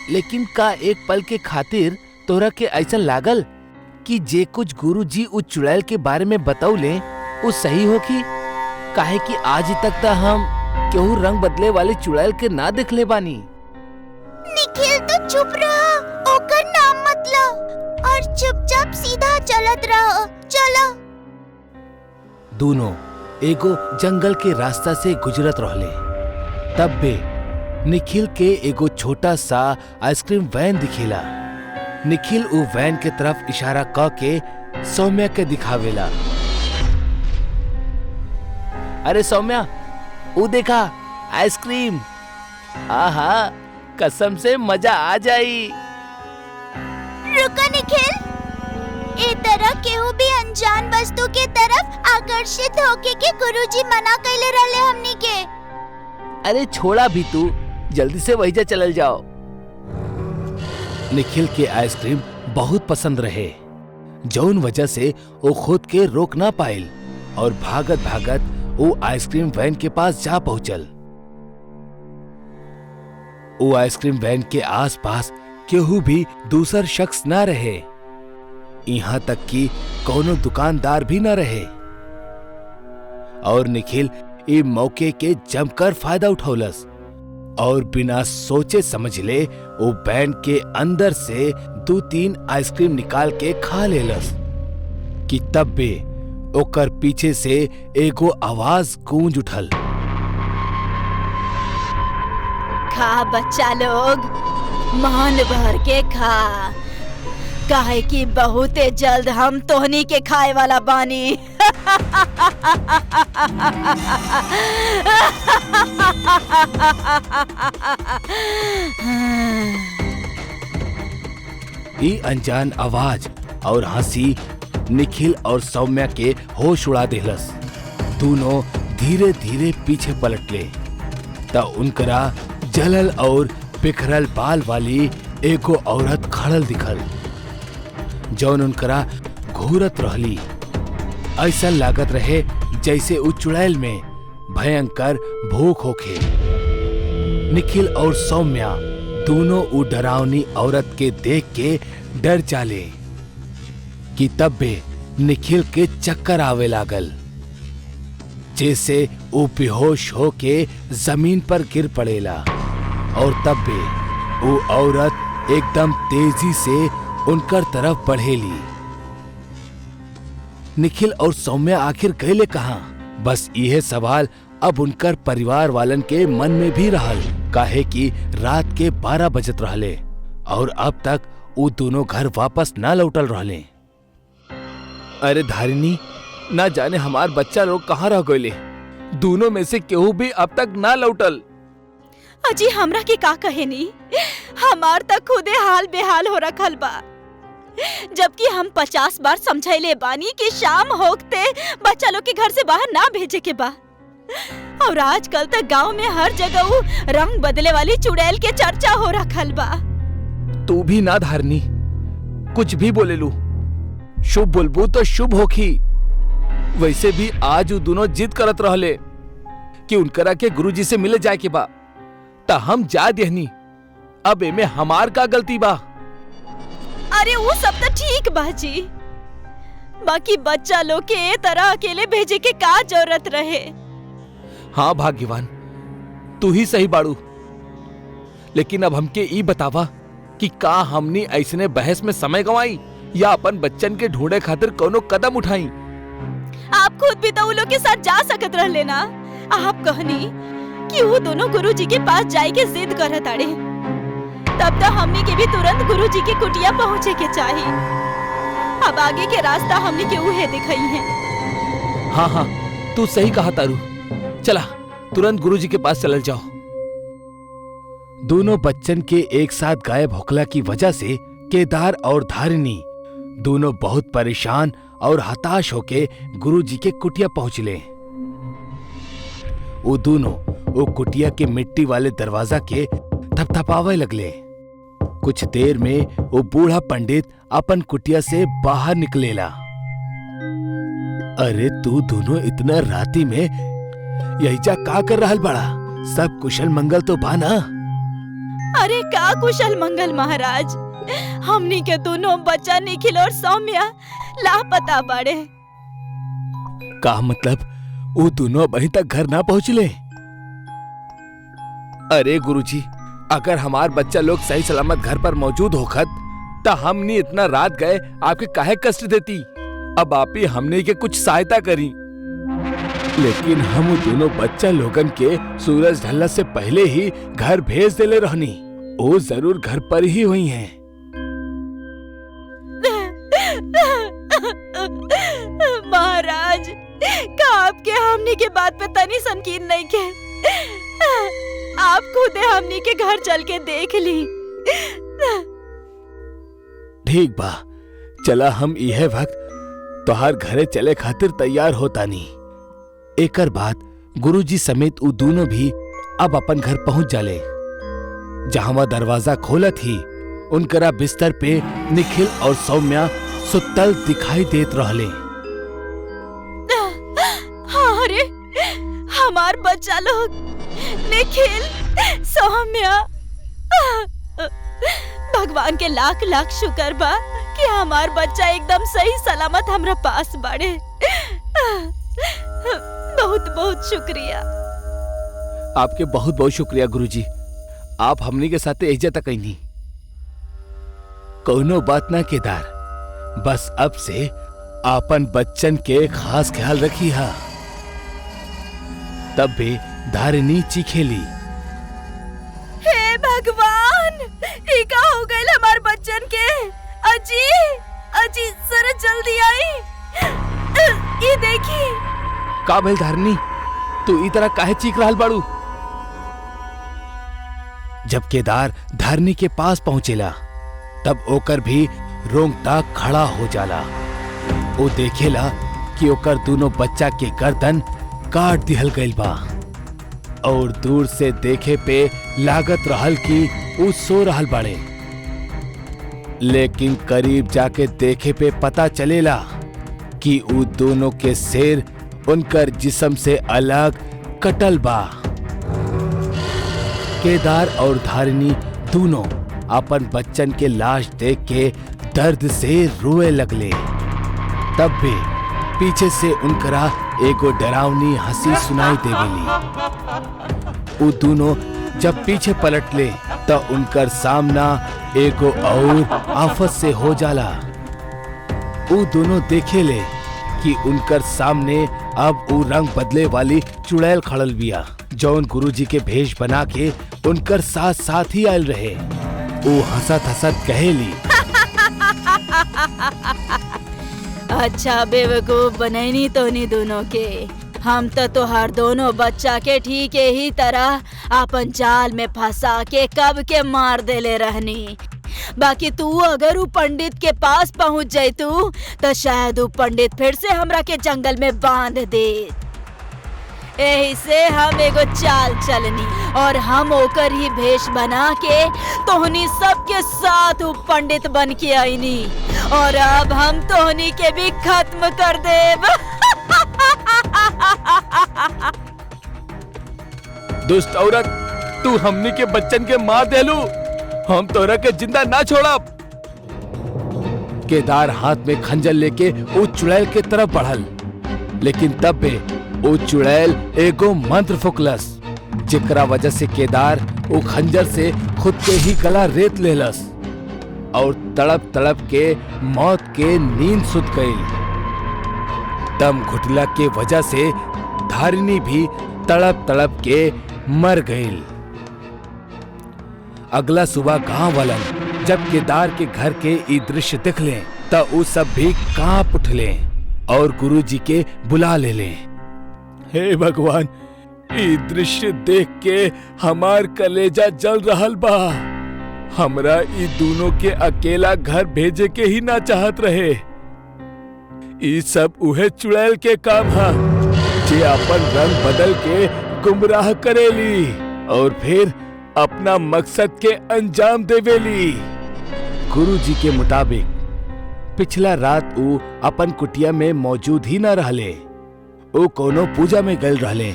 लेकिन का एक पल के खातिर तोरा के ऐसा लागल कि जे कुछ गुरुजी उस चुड़ैल के बारे में बतौले वो सही होखी? काहे कि आज ही तक तो हम केहू रंग बदले वाली चुड़ैल के ना दिखले बानी। निखिल, तो चुप रहो, ओकर नाम मत लो और चुपचाप सीधा चलत रहो। चलो। दोनों एगो जंगल के रास्ता से गुजरत रहले। तब बे निखिल के एगो छोटा सा आइसक्रीम वैन दिखेला। निखिल उ वैन के तरफ इशारा क के सौम्या के दिखावेला। अरे सौम्या, वो देखा आइसक्रीम। आहा, कसम से मजा आ जाई। रुको निखिल, ए तरह केहू भी अनजान वस्तु के तरफ आकर्षित होके के गुरुजी मना कैले रहले हमनी के। अरे छोड़ा भी तू, जल्दी से वही जा चलल जाओ। निखिल के आइसक्रीम बहुत पसंद रहे, जौन वजह से वो खुद के रोक ना पाइल और भागत भागत वो आइसक्रीम वैन के पास जा पहुंचल। वो आइसक्रीम वैन के आसपास केहू भी दूसर शख्स ना रहे, यहाँ तक कि कोनो दुकानदार भी ना रहे। और निखिल इस मौके के जमकर फायदा उठौलस और बिना सोचे समझले वो वैन के अंदर से 2-3 आइसक्रीम निकाल के खा लेलस कि तब बे ओकर पीछे से एगो आवाज गूंज उठल। खा बच्चा लोग, मान भर के खा, काहे कि बहुत जल्द हम तोहनी के खाए वाला बानी। ये अनजान आवाज और हंसी निखिल और सौम्या के होश उड़ा देलस। दोनों धीरे धीरे पीछे पलटले त उनकरा जलल और बिखरल बाल वाली एगो औरत खड़ल दिखल, जौन उनकरा घूरत रहली। ऐसा लागत रहे जैसे उस चुड़ैल में भयंकर भूख होखे। निखिल और सौम्या दोनों उ डरावनी औरत के देख के डर जाले कि तब बे निखिल के चक्कर आवे लागल, जैसे वो बेहोश होके जमीन पर गिर पड़ेला। और तब बे वो औरत एकदम तेजी से उनकर तरफ बढ़ेली। निखिल और सौम्या आखिर गए कहां? बस यह सवाल अब उनकर परिवार वालन के मन में भी रहल, काहे कि रात के 12 बजत रहले और अब तक वो दोनों घर वापस ना लौटल रहले। अरे धारिनी, ना जाने हमार बच्चा लोग कहाँ रह गए। दोनों में से केहू भी अब तक ना लौटल। अजी हमरा के का कहे नी, हमार तक खुदे हाल बेहाल हो रखल बा। जबकि हम 50 बार समझाइले बानी कि शाम होते बच्चा लोग के घर से बाहर ना भेजे के बा। और आजकल तक गांव में हर जगह वो रंग बदले वाली चुड़ैल के चर्चा हो रखल बा। तू भी ना धारनी, कुछ भी बोले लू, शुभ बोलबू तो शुभ होखी। वैसे भी आज वो दोनों जिद करत रहले कि उनकरा के गुरुजी से मिले जाए के बा, ता हम जा देहनी। अब एमे हमार का गलती बा? अरे वो सब तो ठीक बा जी, बाकी बच्चा लोग के ए तरह अकेले भेजे के का जरूरत रहे? हाँ भाग्यवान, तू ही सही बाड़ू। लेकिन अब हमके ई बतावा कि का हमनी ऐसने बहस में समय गवाई या अपन बच्चन के ढूंढे खातिर कोनो कदम उठाई? आप खुद भी तो उन लोग के साथ जा सकत रहले ना। आप कहनी कि वो दोनों गुरुजी के पास जाए के जिद करत आड़े, तब तो हमनी के भी तुरंत गुरुजी की कुटिया पहुँचे के चाहिए। अब आगे के रास्ता हमनी के उहे दिखाई है। हाँ हाँ, तू सही कहा तारू। चला तुरंत गुरुजी के पास चल जाओ। दोनों बच्चन के एक साथ गायब होखला की वजह से केदार और धारिनी दोनों बहुत परेशान और हताश होके गुरुजी के कुटिया पहुंचले। वो दोनों वो कुटिया के मिट्टी वाले दरवाजा के थपथपावे लगले। कुछ देर में वो बूढ़ा पंडित अपन कुटिया से बाहर निकलेला। अरे तू दोनों इतना राती में यहीजा का कर रहल बड़ा? सब कुशल मंगल तो बा ना? अरे का कुशल मंगल महाराज, हमनी के दोनों बच्चा निखिल और सौम्या लापता बाड़े। का मतलब वो दोनों अभी तक घर ना पहुँचले? अरे गुरुजी, अगर हमार बच्चा लोग सही सलामत घर पर मौजूद होखत तो हमनी इतना रात गए आपके काहे कष्ट देती। अब आप ही हमने के कुछ सहायता करी। लेकिन हम दोनों बच्चा लोगन के सूरज ढलने से पहले ही घर भेज देले रहनी। वो जरूर घर पर ही हुई हैं। महाराज, का आपके हमनी के बात पे तनी संकीन नहीं के? आप खुदे हमनी के घर चल के देख ली। ठीक बा, चला हम यह वक्त तोहार घरे चले खातिर तैयार होता नहीं। एकर बाद गुरुजी समेत वो दोनों भी अब अपन घर पहुंच जाले। जहां दरवाजा खोला थी, उनकरा बिस्तर पे निखिल और सौम्या सुतल दिखाई देत रहले। अरे हमार बच्चा लोग निखिल, सौम्या, भगवान के लाख लाख शुक्र बा कि हमार बच्चा एकदम सही सलामत हमरा पास बाड़े। बहुत बहुत शुक्रिया। आपके बहुत बहुत शुक्रिया गुरुजी। आप हमनी के साथ एजा तक नहीं। कोनो बात ना केदार, बस अब से आपन बच्चन के खास ख्याल रखी हा। तब भी धारिनी चीखेली, हे भगवान, ये का हो गइल हमार बच्चन के? अजी अजी जरा जल्दी आई, ये देखी। का भइल धारिनी, तू ई तरह काहे चीख रहल बाड़ू? जब केदार धारिनी के पास पहुंचेला तब ओकर भी रोंगटा खड़ा हो जाला। वो देखेला कि ओकर दोनों बच्चा के गर्दन काट दिहल गइल बा और दूर से देखे पे लागत रहल कि वो सो रहल बाड़े। लेकिन करीब जाके देखे पे पता चलेला कि वो दोनों के सिर उनकर जिस्म से अलग कटल बा। केदार और धारिनी दोनों अपन बच्चन के लाश देख के दर्द से रोए लगले। तब भी पीछे से उनकरा एगो डरावनी हंसी सुनाई देवेली। उ दोनों जब पीछे पलटले तो उनकर सामना एगो और आफत से हो जाला। उ दोनों देखेले कि उनकर सामने अब उ रंग बदले वाली चुड़ैल खड़ल बिया, जौन गुरुजी के भेष बना के उनकर साथ साथ ही आयल रहे। उ हंसत हंसत कहेली, अच्छा बेवकूफ बनैनी तोनी दोनों के। हम तो तोहार दोनों बच्चा के ठीक ही तरह अपन जाल में फंसा के कब के मार देले रहनी। बाकी तू अगर उ पंडित के पास पहुंच जाइतू तो शायद उ पंडित फिर से हमरा के जंगल में बांध दे। यही से हम एगो चाल चलनी और हम ओकर ही भेष बना के तोहनी सबके साथ उ पंडित बन के आईनी और अब हम तोहनी के भी खत्म कर देब। दुष्ट औरत, तू हमनी के बच्चन के मार देलू, हम तोरा के जिंदा ना छोड़ब। केदार हाथ में खंजर लेके वो चुड़ैल के तरफ बढ़ल, लेकिन तब भी वो चुड़ैल एगो मंत्र फुकलस, जेकरा वजह से केदार वो खंजर से खुद के ही गला रेत लेलस और तड़प तड़प के मौत के नींद सुत गई। दम घुटला के वजह से धारिणी भी तड़प तड़प के मर गई। अगला सुबह गांव वालन जब केदार के घर के ई दृश्य दिखले त उ सब भी कांप उठले और गुरुजी के बुला ले। हे भगवान, ई दृश्य देख के हमार कलेजा जल रहल बा। हमरा ई दोनों के अकेला घर भेजे के ही ना चाहत रहे। ई सब उहे चुड़ैल के काम हा, जे अपन रंग बदल के गुमराह करेली और फिर अपना मकसद के अंजाम देवेली। गुरुजी के मुताबिक पिछला रात उ अपन कुटिया में मौजूद ही न रहले, उ कोनो पूजा में गल रहले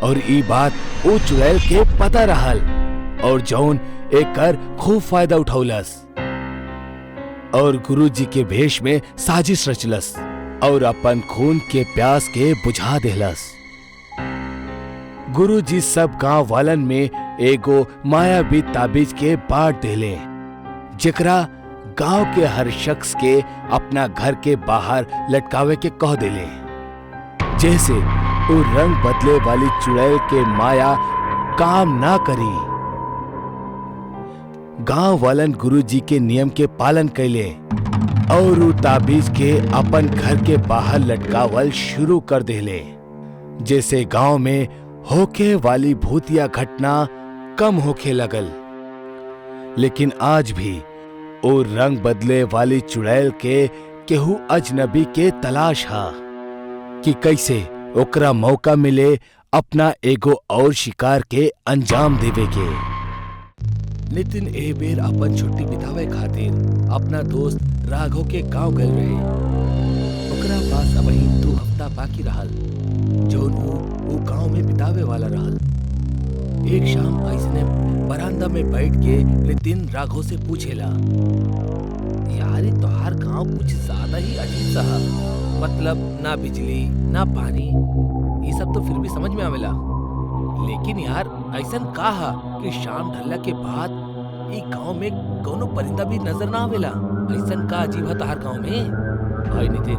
और ई बात उ चुड़ैल के पता रहल और जौन एकर खूब फायदा उठौलस और गुरुजी के भेष में साजिश रचलस और अपन खून के प्यास के बुझा देलस। गुरुजी सब गांव वालन में एगो मायावी ताबीज के बांट देले, जेकरा गांव के हर शख्स के अपना घर के बाहर लटकावे के कह देले, जैसे वो रंग बदले वाली चुड़ैल के माया काम ना करी। गांव वालन गुरुजी के नियम के पालन कैले और उ ताबीज के अपन घर के बाहर लटकावल शुरू कर देले, जैसे गांव में होके वाली भूतिया घटना कम होके लगल। लेकिन आज भी ओ रंग बदले वाली चुड़ैल के केहू अजनबी के तलाश हा कि कैसे ओकरा मौका मिले अपना एगो और शिकार के अंजाम देवे के। नितिन ए बेर अपन छुट्टी बितावे खातिर अपना दोस्त राघव के गांव गए रहे। ओकरा पास अबही 2 हफ्ता बाकी रहल, जौन वो गांव में बितावे वाला रहल। एक शाम ऐसने बरामदा में बैठ के नितिन राघव से पूछेला, यार ये तोहार गांव कुछ ज्यादा ही अजीब सा है, मतलब ना बिजली ना पानी, ये सब तो फिर भी समझ में आवेला, लेकिन यार ऐसन का है कि शाम ढलला के बाद ये गांव में कोनो परिंदा भी नजर ना आवेला। ऐसन का अजीब है तोहार गांव में? भाई नितिन,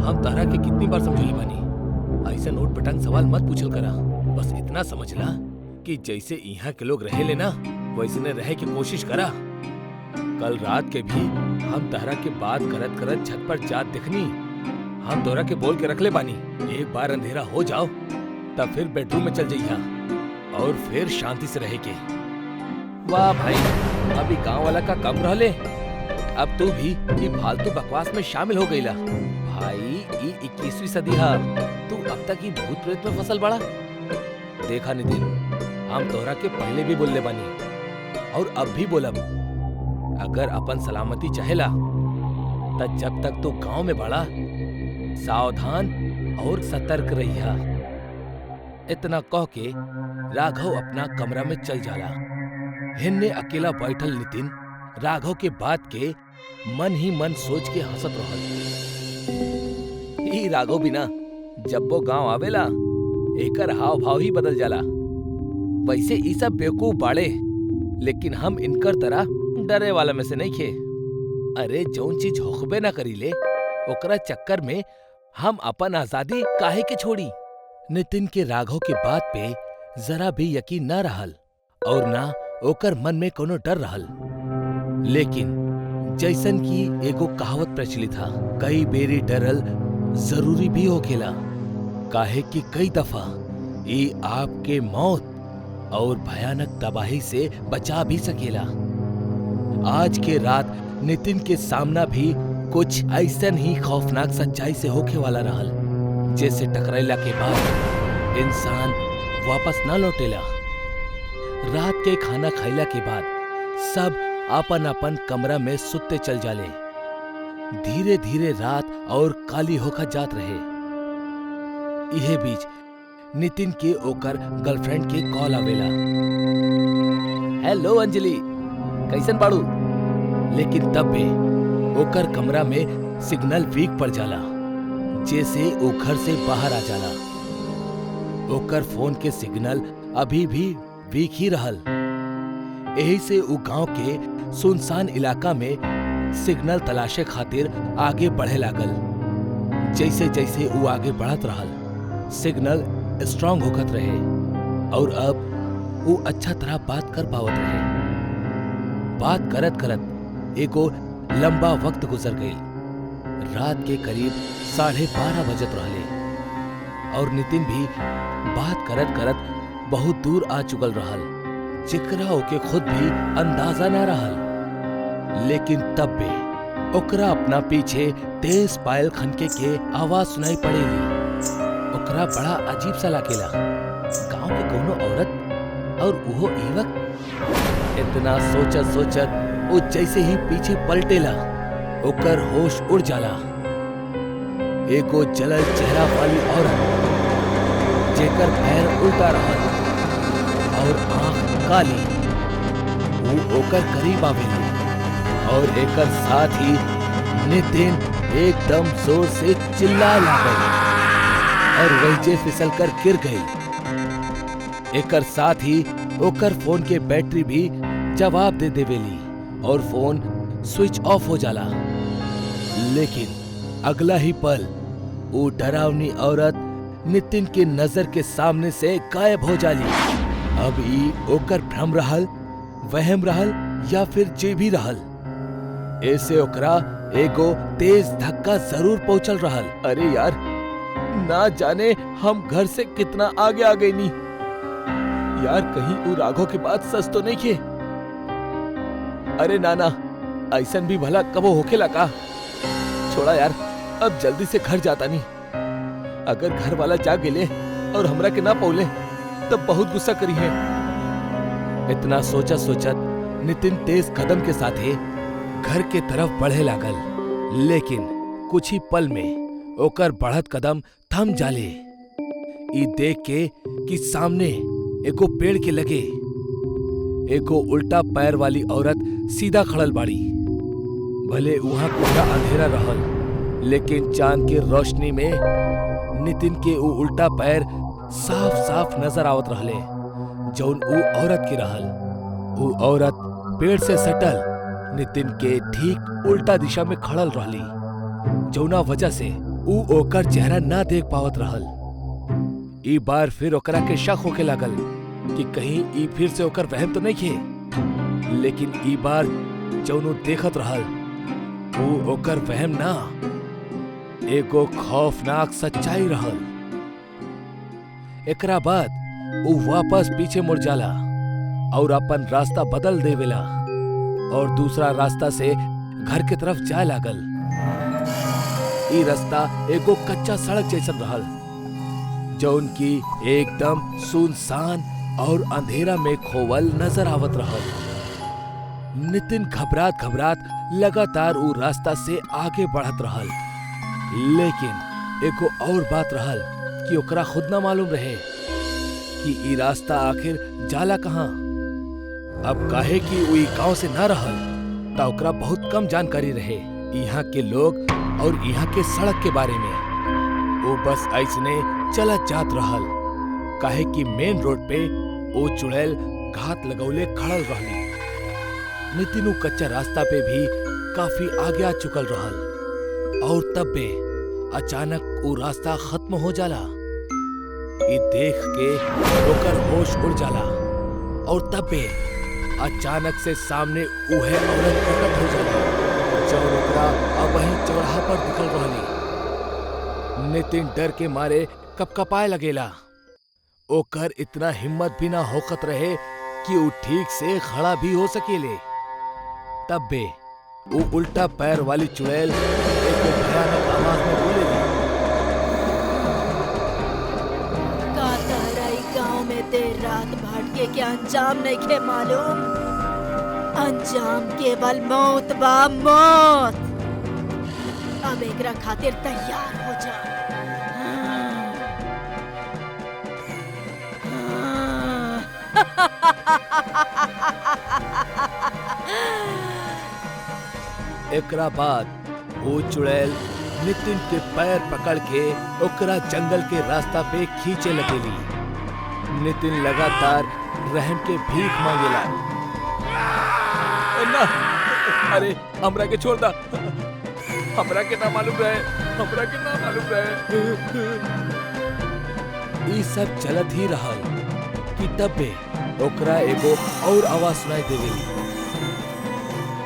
हम तारा के कितनी बार समझौले बानी, ऐसन उठ पटांग सवाल मत पूछल करा। बस इतना समझला कि जैसे यहाँ के लोग रहे लेना वैसने रहे की कोशिश करा। कल रात के भी हम तारा के बात करत करत छत पर जात दिखनी। हम तोरा के बोल के रख ले बानी, एक बार अंधेरा हो जाओ तब फिर बेडरूम में चल जाइया और फिर शांति से रहे के। वाह भाई, अभी गांव वाला का कम रहले, अब तू भी ये फालतू बकवास में शामिल हो गईला। भाई ये 21वीं सदी है, तू अब तक ये भूत प्रेत में फसल बड़ा। देखा नितिन, हम तोहरा के पहले भी बोलले बानी और अब भी बोलब, अगर अपन सलामती चाहेला तब जब तक तू गांव में बड़ा सावधान और सतर्क रहिया। इतना कह के राघव अपना कमरा में चल जाला। हिन्ने अकेला बैठल नितिन राघव के बात के मन ही मन सोच के हंसत रहल। ई राघव बिना जब वो गांव आवेला एकर हाव भाव ही बदल जाला। वैसे ई सब बेवकूफ बाड़े, लेकिन हम इनकर तरह डरे वाला में से नहीं खे। अरे जौन चीज होखबे ना करीले ओकरा चक्कर में हम अपन आजादी काहे के छोड़ी। नितिन के राघव के बात पे जरा भी यकीन न रहल और ना ओकर मन में कोनो डर रहल। लेकिन जैसन की एगो कहावत प्रचलित था, कई बेरी डरल जरूरी भी होखेला, काहे कि कई दफा ये आपके मौत और भयानक तबाही से बचा भी सकेला। आज के रात नितिन के सामना भी कुछ ऐसन ही खौफनाक सच्चाई से होखे वाला रहल, जैसे टकराइला के बाद इंसान वापस न लौटेला। रात के खाना खाइला के बाद सब अपन अपन कमरा में सुत्ते चल जाले। धीरे धीरे रात और काली होकर जात रहे। इहे बीच नितिन के ओकर गर्लफ्रेंड के कॉल आवेला। हेलो अंजलि, कैसन बाड़ू? लेकिन तब भी ओकर कमरा में सिग्नल वीक पड़ जाला, जैसे वो घर से बाहर आ जाला। ओकर फोन के सिग्नल अभी भी वीक ही रहल। यही से वो गांव के सुनसान इलाका में सिग्नल तलाशे खातिर आगे बढ़े लागल। जैसे जैसे वो आगे बढ़त रहल, सिग्नल स्ट्रांग होकत रहे और अब वो अच्छा तरह बात कर पावत रहे। बात करत करत एगो लंबा वक्त गुजर गई। रात के करीब 12:30 बजत रहले और नितिन भी बात करत करत बहुत दूर आ चुकल रहल, जेकरा ओके खुद भी अंदाजा ना रहल। लेकिन तब भी ओकरा अपना पीछे तेज पायल खनके के आवाज सुनाई पड़ेली। ओकरा बड़ा अजीब सा लागेला। गांव के कोनो औरत और उहो ई वक्त। इतना सोचत सोचत वो जैसे ही पीछे पलटेला, ओकर होश उड़ जाला। एगो जलल चेहरा वाली औरत, जेकर पैर उल्टा रहल और आंख काली, वो ओकर करीब आवेली और एकर साथ ही नितिन एकदम जोर से चिल्लाए लागल और वैसे फिसल कर गिर गई। एकर साथ ही ओकर फोन के बैटरी भी जवाब दे देवेली और फोन स्विच ऑफ हो जाला। लेकिन अगला ही पल वो डरावनी औरत नितिन के नजर के सामने से गायब हो जाली। अब ई ओकर भ्रम रहल, वहम रहल या फिर जे भी रहल, ऐसे ओकरा एगो तेज धक्का जरूर पहुंचल रहल। अरे यार, ना जाने हम घर से कितना आगे आ गई नी। यार कहीं वो राघव के बात सच तो नहीं किए? अरे नाना, ऐसन भी भला कबो होखेला का? छोड़ा यार, अब जल्दी से घर जाता नहीं। अगर घर वाला जाग गेले और हमरा के ना पौले तब बहुत गुस्सा करी है। इतना सोचत सोचत नितिन तेज कदम के साथे घर के तरफ बढ़े लागल। लेकिन कुछ ही पल में ओकर बढ़त कदम थम जाले। ई देख के कि सामने एगो पेड़ के लगे एगो उल्टा पैर वाली औरत सीधा खड़ल बाड़ी। भले वहां पूरा अंधेरा रहल, लेकिन चांद के रोशनी में नितिन के वो उल्टा पैर साफ साफ नजर आवत रहले, जौन वो औरत के रहल। वो औरत पेड़ से सटल नितिन के ठीक उल्टा दिशा में खड़ल रहली, जौना वजह से वो ओकर चेहरा ना देख पावत रहल। ई बार फिर ओकरा के शक होके लागल कि कहीं ई फिर से ओकर वहम तो नहीं खे। लेकिन ई बार जौन देखत रहल वो ओकर वहम ना, एगो खौफनाक सच्चाई रहल। एकरा बाद वो वापस पीछे मुड़ जाला और अपन रास्ता बदल देवेला और दूसरा रास्ता से घर के तरफ जाए लागल। ई रास्ता एगो कच्चा सड़क जैसन रहल, जौन की एकदम सुनसान और अंधेरा में खोवल नजर आवत रहल। नितिन घबरात घबरात लगातार वो रास्ता से आगे बढ़त रहल। लेकिन एको और बात रहल कि ओकरा खुद ना मालूम रहे कि ई रास्ता आखिर जाला कहाँ। अब काहे कि वही गांव से ना रहल ता ओकरा बहुत कम जानकारी रहे यहाँ के लोग और यहाँ के सड़क के बारे में। वो बस ऐसने चलत जात रहल काहे कि मेन रोड पे वो चुड़ैल घात लगौले खड़ल रहली। नितिन कच्चा रास्ता पे भी काफी आगे आ चुकल रहल और तब बे अचानक वो रास्ता खत्म हो जाला। ये देख के ओकर होश उड़ जाला और तब बे अचानक से सामने उहे औरत प्रकट हो जाला जो ओकरा अब वही चौराहा पर दिखल रहली। नितिन डर के मारे कपकपाए लगेला। ओकर इतना हिम्मत भी ना होकत रहे कि वो ठीक से खड़ा भी हो सकेले। तब बे वो उल्टा पैर वाली चुड़ैल एक भयानक आवाज में बोलेली, का तहरा ई गाँव में देर रात भटके के अंजाम नहीं खे मालूम। अंजाम केवल मौत बा, मौत। अब एकरा खातिर तैयार हो जा। एकरा बाद वो चुड़ैल नितिन के पैर पकड़ के ओकरा जंगल के रास्ता पे खींचे लगेली। नितिन लगातार रहम के भीख मांगेला। ना, अरे हमरा के छोड़ दा, हमरा के ना मालूम रहे, हमरा के ना मालूम रहे। ई सब चलत ही रहल कि तबे ओकरा एगो और आवाज सुनाई देवेली,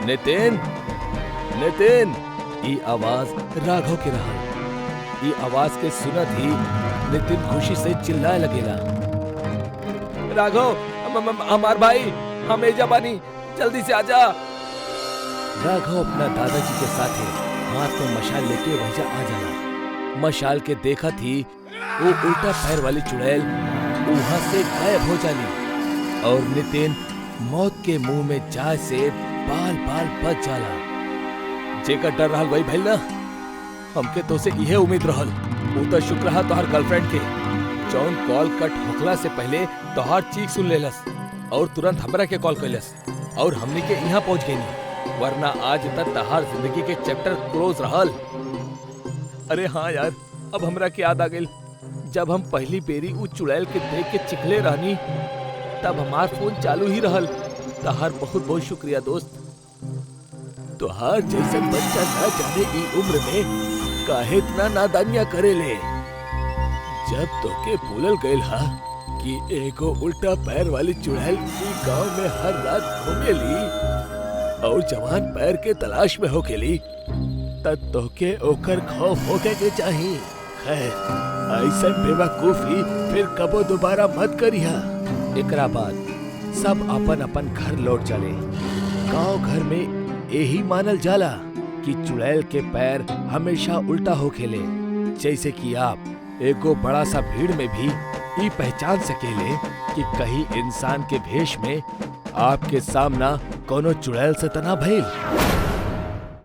नितिन, नितिन। ई आवाज राघव के रहल। ई आवाज के सुनत ही नितिन खुशी से चिल्लाए लगेला, राघव, हमार भाई, हम एजा बानी, जल्दी से आजा। राघव अपना दादाजी के साथ हाथ में मशाल लेके वहीं आ जाला। मशाल के देखत ही वो उल्टा पैर वाली चुड़ैल वहां से गायब हो जाली और नितिन मौत के मुंह में जाए से बाल बाल बच जाला। जेकर डर रहल वही भइल ना। हमके तो से इहे उम्मीद रहल। वो तो शुक्र है तोहार गर्लफ्रेंड के जौन कॉल कट होखला से पहले तोहार चीख सुन लेलस और तुरंत हमरा के कॉल कैलस और हमने के यहाँ पहुँच गई, वरना आज तक तोहार जिंदगी के चैप्टर क्लोज रहल। अरे हाँ यार, अब हमरा के याद आ गई जब हम पहली बेरी उस चुड़ैल के देख के चिखले रहनी तब हमार फोन चालू ही रहल। तोहार बहुत बहुत शुक्रिया दोस्त। तोहार जैसन बच्चा ना जाने की उम्र में काहे इतना नादानिया करेले। जब तोके बोलल गइल हा कि एगो उल्टा पैर वाली चुड़ैल ई गांव में हर रात घूमेली और जवान पैर के तलाश में होकेली तब तोके ओकर खौफ होके के चाही। खैर, ऐसन बेवकूफी फिर कबो दोबारा मत करिहा। एकरा बाद सब अपन अपन घर लौट चले। गांव घर में यही मानल जाला कि चुड़ैल के पैर हमेशा उल्टा होखेले, जैसे कि आप एगो बड़ा सा भीड़ में भी ये पहचान सकेले कि कहीं इंसान के भेष में आपके सामना कोनो चुड़ैल से तना भइल।